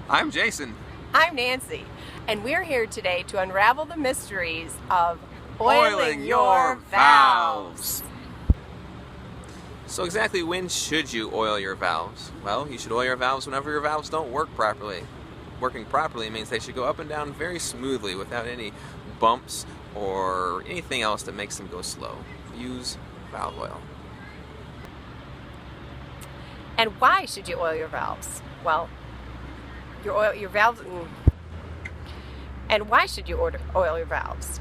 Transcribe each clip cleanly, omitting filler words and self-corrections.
I'm Jason. I'm Nancy, and we're here today to unravel the mysteries of Oiling your valves. So exactly when should you oil your valves? Well, you should oil your valves whenever your valves don't work properly. Working properly means they should go up and down very smoothly without any bumps or anything else that makes them go slow. Use valve oil. And why should you oil your valves? Well, your valves. And why should you oil your valves?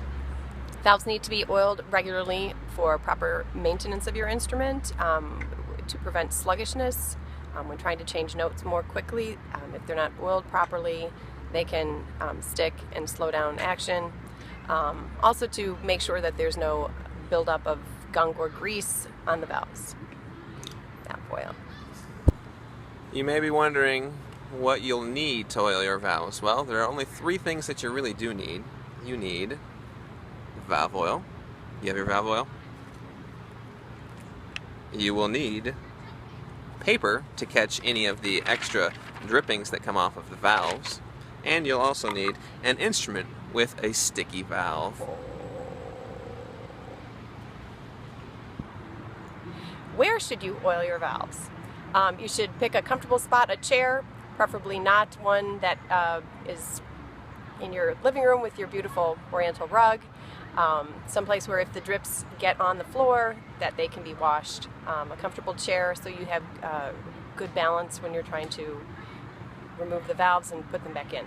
Valves need to be oiled regularly for proper maintenance of your instrument, to prevent sluggishness when trying to change notes more quickly. If they're not oiled properly, they can stick and slow down action. Also to make sure that there's no buildup of gunk or grease on the valves. Valve oil. You may be wondering what you'll need to oil your valves. Well, there are only three things that you really do need. You need valve oil. You have your valve oil. You will need paper to catch any of the extra drippings that come off of the valves. And you'll also need an instrument with a sticky valve. Where should you oil your valves? You should pick a comfortable spot, a chair, preferably not one that is in your living room with your beautiful oriental rug. Someplace where if the drips get on the floor, that they can be washed. A comfortable chair so you have good balance when you're trying to remove the valves and put them back in.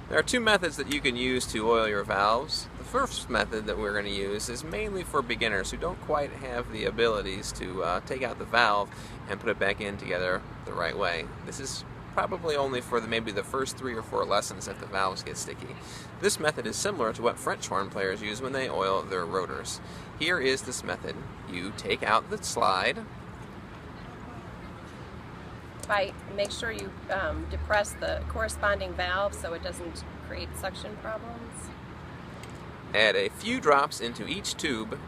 There are two methods that you can use to oil your valves. The first method that we're going to use is mainly for beginners who don't quite have the abilities to take out the valve and put it back in together the right way. This is probably only for maybe the first 3 or 4 lessons if the valves get sticky. This method is similar to what French horn players use when they oil their rotors. Here is this method. You take out the slide. Make sure you depress the corresponding valve so it doesn't create suction problems. Add a few drops into each tube.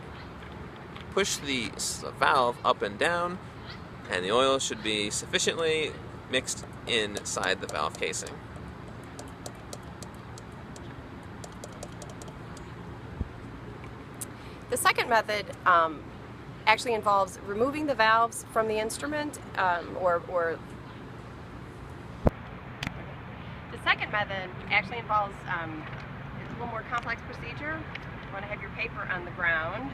Push the valve up and down, and the oil should be sufficiently mixed inside the valve casing. The second method actually involves removing the valves from the instrument, The second method actually involves it's a little more complex procedure. You want to have your paper on the ground,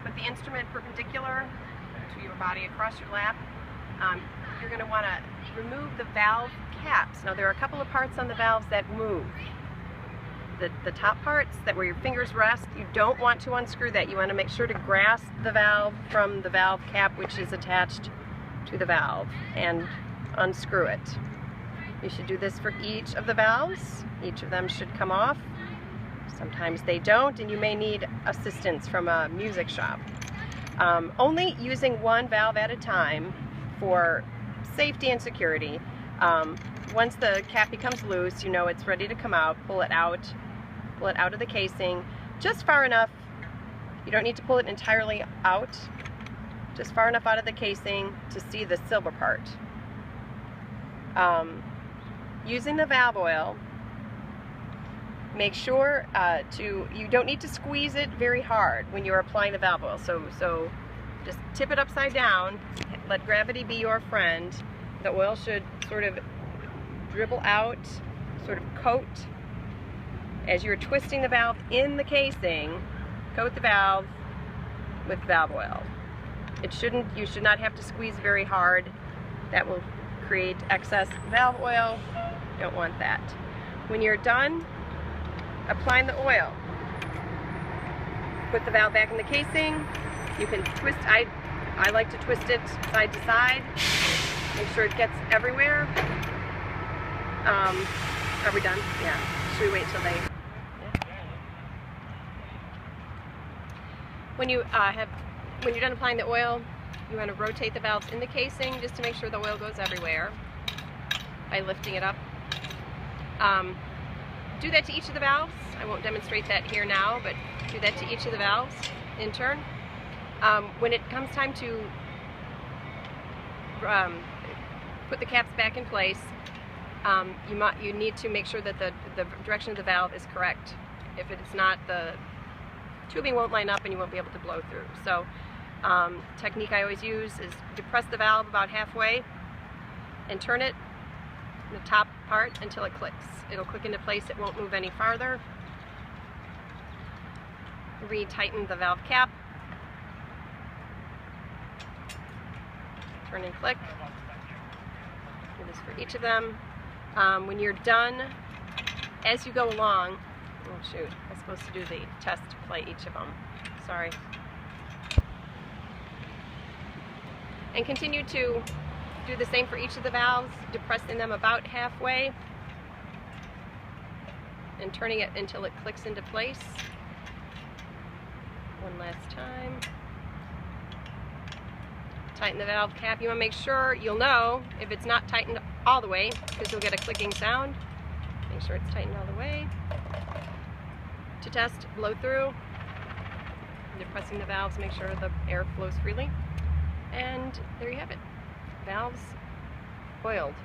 put the instrument perpendicular to your body across your lap. You're going to want to remove the valve caps. Now there are a couple of parts on the valves that move. The top parts, that where your fingers rest, you don't want to unscrew that. You want to make sure to grasp the valve from the valve cap which is attached to the valve and unscrew it. You should do this for each of the valves. Each of them should come off. Sometimes they don't, and you may need assistance from a music shop. Only using one valve at a time for safety and security. Once the cap becomes loose, you know it's ready to come out. Pull it out of the casing just far enough. You don't need to pull it entirely out, just far enough out of the casing to see the silver part. Using the valve oil, make sure you don't need to squeeze it very hard when you're applying the valve oil. So just tip it upside down, let gravity be your friend. The oil should sort of dribble out, sort of coat. As you're twisting the valve in the casing, coat the valve with valve oil. You should not have to squeeze very hard. That will create excess valve oil. Don't want that. When you're done applying the oil, put the valve back in the casing. You can twist. I like to twist it side to side. Make sure it gets everywhere. Are we done? Yeah. Should we wait till they? When you're done applying the oil, you want to rotate the valves in the casing just to make sure the oil goes everywhere by lifting it up. Do that to each of the valves. I won't demonstrate that here now, but do that to each of the valves in turn. When it comes time to put the caps back in place, you need to make sure that the direction of the valve is correct. If it is not, the tubing won't line up and you won't be able to blow through. So technique I always use is depress the valve about halfway and turn it, the top part, until it clicks. It'll click into place, it won't move any farther. Re-tighten the valve cap. Turn and click. Do this for each of them. When you're done, as you go along, oh shoot, I'm supposed to do the test to play each of them. Sorry. And continue to do the same for each of the valves, depressing them about halfway and turning it until it clicks into place. One last time. Tighten the valve cap. You want to make sure, you'll know if it's not tightened all the way because you'll get a clicking sound. Make sure it's tightened all the way. To test, blow through. Depressing the valves, make sure the air flows freely. And there you have it. Valves oiled.